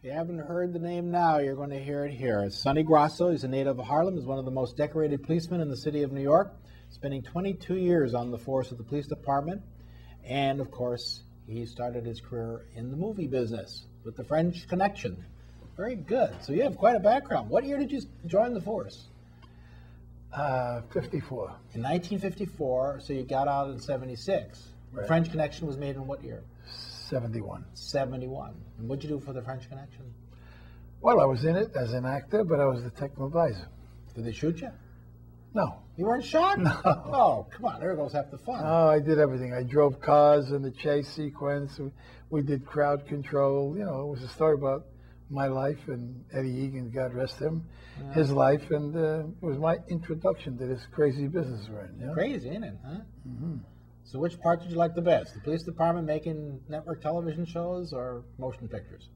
If you haven't heard the name now, you're going to hear it here. Sonny Grosso, he's a native of Harlem, is one of the most decorated policemen in the city of New York, spending 22 years on the force of the police department. And, of course, he started his career in the movie business with the French Connection. Very good. So you have quite a background. What year did you join the force? 54. In 1954, so you got out in 76. The French Connection was made in what year? 71. 71. And what did you do for the French Connection? Well, I was in it as an actor, but I was the technical advisor. Did they shoot you? No. You weren't shot? No. Oh, come on. There goes half the fun. Oh, I did everything. I drove cars in the chase sequence. We did crowd control. You know, it was a story about my life and Eddie Egan, God rest him, his life. And it was my introduction to this crazy business we're in. You know? Crazy, isn't it? Huh? Mm-hmm. So which part did you like the best? The police department making network television shows or motion pictures?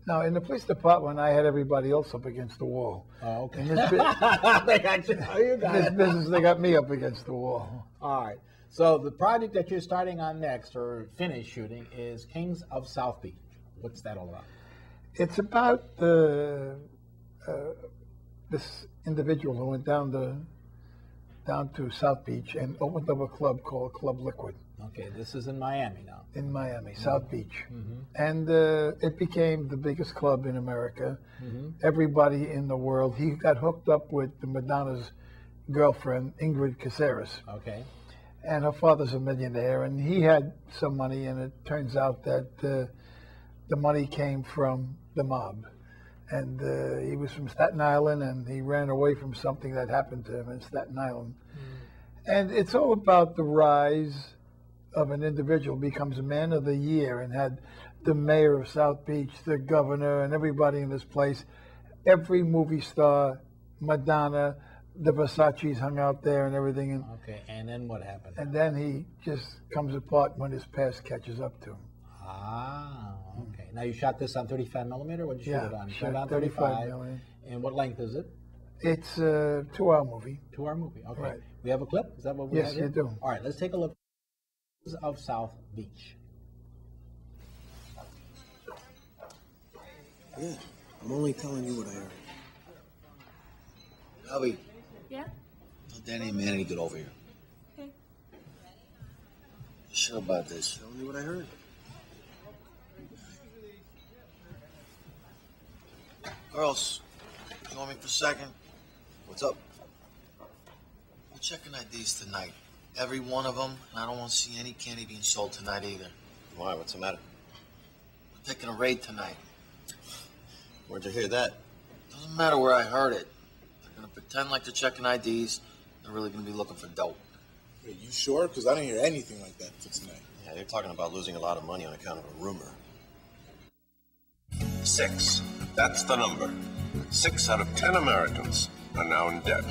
Now, in the police department, I had everybody else up against the wall. Oh, okay. In this, They got you. Oh, you got this it. business, they got me up against the wall. All right. So the project that you're starting on next, or finish shooting, is Kings of South Beach. What's that all about? It's about this individual who went down to South Beach and opened up a club called Club Liquid. Okay, this is in Miami now. In Miami, South Beach. Mm-hmm. And it became the biggest club in America. Mm-hmm. Everybody in the world. He got hooked up with the Madonna's girlfriend, Ingrid Caceres. Okay. And her father's a millionaire, and he had some money, and it turns out that the money came from the mob. And he was from Staten Island, and he ran away from something that happened to him in Staten Island. Mm. And it's all about the rise of an individual becomes Man of the Year, and had the mayor of South Beach, the governor, and everybody in this place. Every movie star, Madonna, the Versace's hung out there and everything. And, okay, and then what happened? And then he just comes apart when his past catches up to him. Ah, okay. Now you shot this on 35 millimeter? What did you shoot it on? You shot it on 35 millimeter. And what length is it? It's a 2-hour movie. 2-hour movie, okay. Right. We have a clip? Is that what we have? Yes, you do. All right, let's take a look. Of South Beach. Yeah, I'm only telling you what I heard. Abby. Yeah? Tell Danny and Manny to get over here. Okay. You sure about this? Tell me what I heard. Girls, join me for a second. What's up? We're checking IDs tonight. Every one of them, and I don't want to see any candy being sold tonight either. Why? What's the matter? We're taking a raid tonight. Where'd you hear that? Doesn't matter where I heard it. They're going to pretend like they're checking IDs. They're really going to be looking for dope. Wait, you sure? Because I didn't hear anything like that for tonight. Yeah, they're talking about losing a lot of money on account of a rumor. 6. That's the number. 6 out of 10 Americans are now in debt.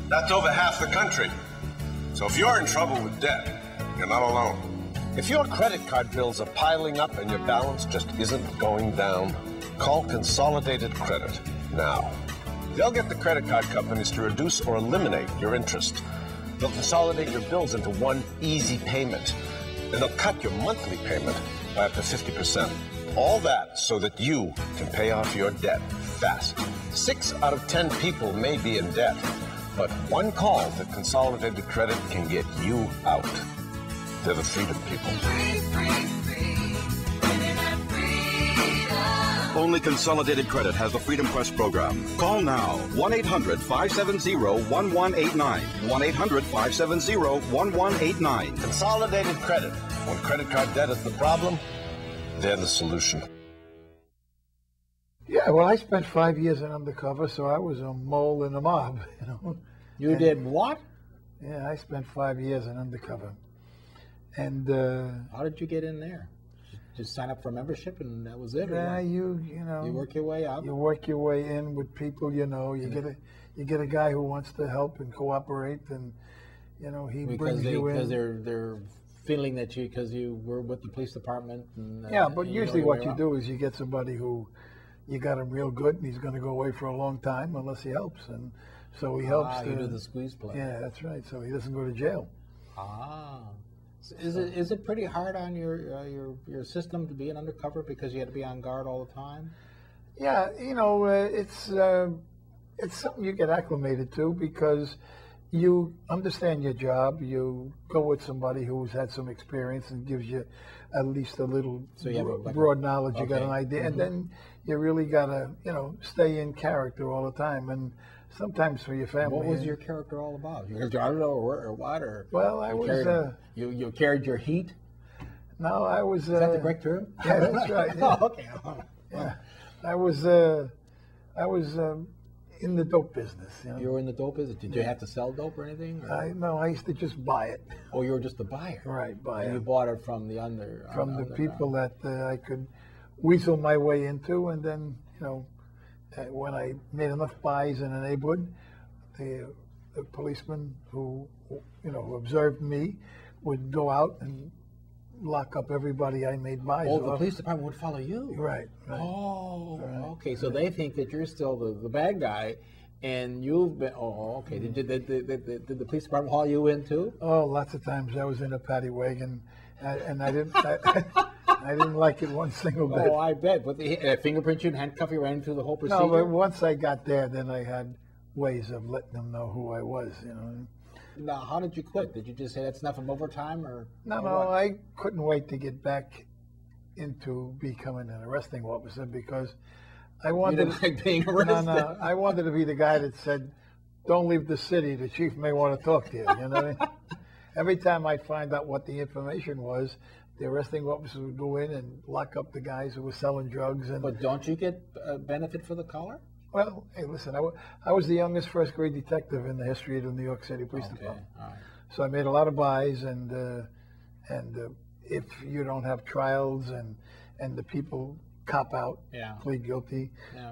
That's over half the country. So if you're in trouble with debt, you're not alone. If your credit card bills are piling up and your balance just isn't going down, call Consolidated Credit now. They'll get the credit card companies to reduce or eliminate your interest. They'll consolidate your bills into one easy payment. And they'll cut your monthly payment by up to 50%. All that so that you can pay off your debt fast. 6 out of 10 people may be in debt. But one call to Consolidated Credit can get you out. They're the freedom people. Free, free, free. Only Consolidated Credit has the Freedom Quest program. Call now. 1-800-570-1189. 1-800-570-1189. Consolidated Credit. When credit card debt is the problem, they're the solution. Yeah, well, I spent 5 years in undercover, so I was a mole in the mob, you know. You did what? Yeah, I spent 5 years in undercover. And how did you get in there? Just sign up for membership and that was it? Yeah, you know. You work your way up? You work your way in with people, you know. You get a guy who wants to help and cooperate, and, you know, he brings you in. Because they're feeling that because you were with the police department. And, yeah, but usually what you do is you get somebody who, you got him real good, and he's going to go away for a long time unless he helps, and so he helps. You do the squeeze play. Yeah, that's right. So he doesn't go to jail. So is it pretty hard on your system to be an undercover because you had to be on guard all the time? Yeah, it's something you get acclimated to because you understand your job. You go with somebody who's had some experience and gives you at least a little So you have broad knowledge. You got okay. an idea, and then you really gotta, stay in character all the time. And sometimes for your family. What was your character all about? You I don't know, or what? Or Well, I was. You carried your heat. No, I was. Is that the correct term? Yeah, that's right. Yeah. Oh, okay. Yeah, I was in the dope business. You were in the dope business. Did you have to sell dope or anything? Or? No, I used to just buy it. Oh, you were just a buyer. Right, buy and it. you bought it from the from the people that I could weasel my way into, and then when I made enough buys in a neighborhood, the policeman who observed me would go out and lock up everybody I made buys. Oh, the police department would follow you. Right. Oh, right. Okay. So they think that you're still the bad guy, and you've been. Oh, okay. Did the police department haul you in too? Oh, lots of times I was in a paddy wagon, and I didn't. I didn't like it one single bit. Oh, I bet. But the fingerprint you and handcuff you right through the whole procedure. No, but once I got there, then I had ways of letting them know who I was. Now, how did you quit? Did you just say that's enough of overtime, or? No, I couldn't wait to get back into becoming an arresting officer because I wanted. You didn't like being arrested. No, I wanted to be the guy that said, "Don't leave the city. The chief may want to talk to you." You know what I mean? Every time I'd find out what the information was, the arresting officer would go in and lock up the guys who were selling drugs. But don't you get a benefit for the collar? Well, hey, listen, I was the youngest first grade detective in the history of the New York City Police Department. All right. So I made a lot of buys, and if you don't have trials and the people cop out, plead guilty,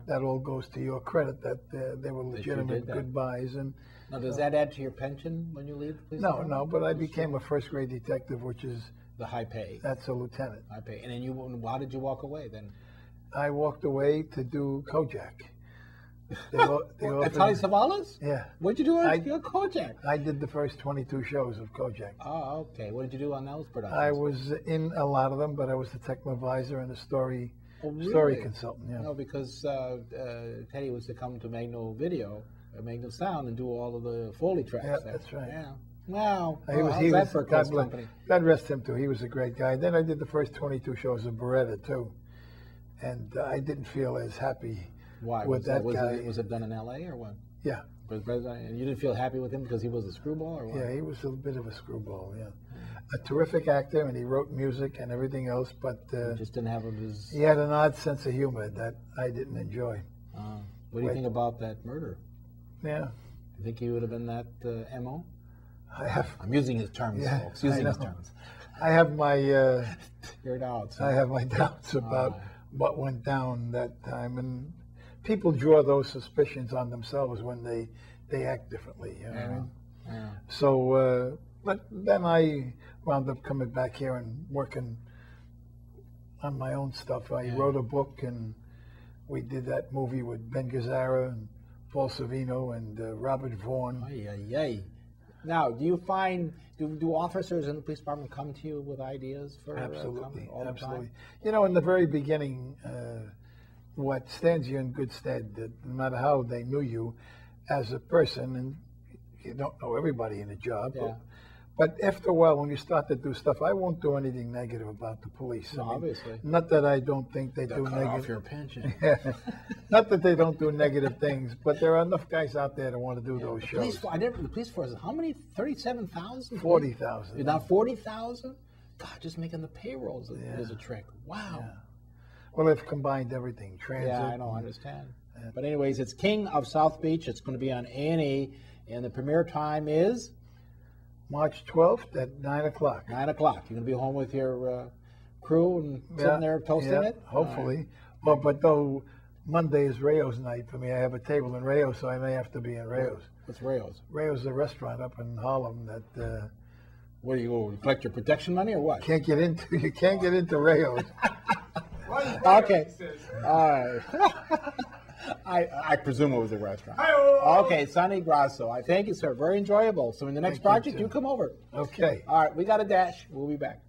that all goes to your credit that they were legitimate, good buys. And now, does that add to your pension when you leave the police department? No, but I became a first grade detective, which is the high pay. That's a lieutenant. High pay. And then how did you walk away then? I walked away to do Kojak. Telly Savalas? Yeah. What'd you do on Kojak? I did the first 22 shows of Kojak. Oh, okay. What did you do on those productions? I was in a lot of them, but I was the technical advisor and the story consultant. Yeah. No, because Teddy was to come to Magno Video, Magno Sound, and do all of the Foley tracks. Yeah, that's right. Yeah. Wow. He was for a close company? God rest him too. He was a great guy. Then I did the first 22 shows of Beretta too, and I didn't feel as happy. Why? With that guy. Was it done in L.A. or what? Yeah. And you didn't feel happy with him because he was a screwball or what? Yeah, he was a bit of a screwball, yeah. A terrific actor, and he wrote music and everything else, but just didn't have his... He had an odd sense of humor that I didn't enjoy. What do you think about that murder? Yeah. Do you think he would have been that M.O.? I'm using his terms, folks. Using his terms. I have my... Your doubts. I have my doubts about what went down that time, and people draw those suspicions on themselves when they act differently. You know what I mean? Yeah. So, but then I wound up coming back here and working on my own stuff. I wrote a book, and we did that movie with Ben Gazzara and Paul Savino and Robert Vaughn. Now, do you find, do officers in the police department come to you with ideas for Absolutely. all the time? You know, in the very beginning, what stands you in good stead, that no matter how they knew you as a person, and you don't know everybody in a job, but after a while, when you start to do stuff, I won't do anything negative about the police. No, obviously. Not that I don't think they do negative. Off your pension. Not that they don't do negative things, but there are enough guys out there that want to do those shows. The police force, how many? 37,000? 40,000. Now 40,000? God, just making the payrolls is a trick. Wow. Yeah. Well, they've combined everything. Transit. Yeah, I know, I understand. But anyways, it's King of South Beach. It's going to be on A&E, and the premiere time is? March 12th at 9 o'clock. 9 o'clock. You're going to be home with your crew and sitting there toasting it? Hopefully. Well, but though Monday is Rayo's night for me, I have a table in Rayo, so I may have to be in Rayo's. What's Rayo's? Rayo's a restaurant up in Harlem that... Where do you go? Collect your protection money or what? You can't get into Rayo's. Okay. All right. I presume it was a restaurant. Okay, Sonny Grosso. I thank you, sir. Very enjoyable. So in the next project, you come over. Okay. All right, we got a dash. We'll be back.